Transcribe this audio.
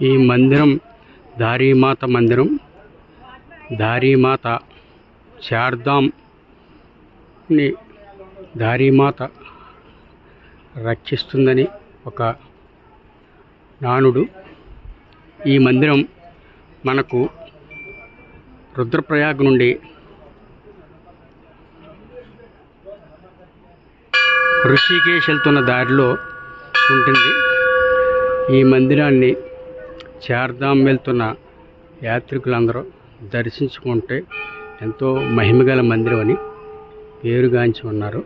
ఈ మందిరం దారీమాత మందిరం. దారీమాత చార్ధామ్ని దారీమాత రక్షిస్తుందని ఒక నానుడు. ఈ మందిరం మనకు రుద్రప్రయాగ్ నుండి ఋషికేశ్ వెళ్తున్న దారిలో ఉంటుంది. ఈ మందిరాన్ని చార్ధామ్ వెళ్తున్న యాత్రికులందరూ దర్శించుకుంటే ఎంతో మహిమగల మందిరం అని పేరుగాంచి ఉన్నారు.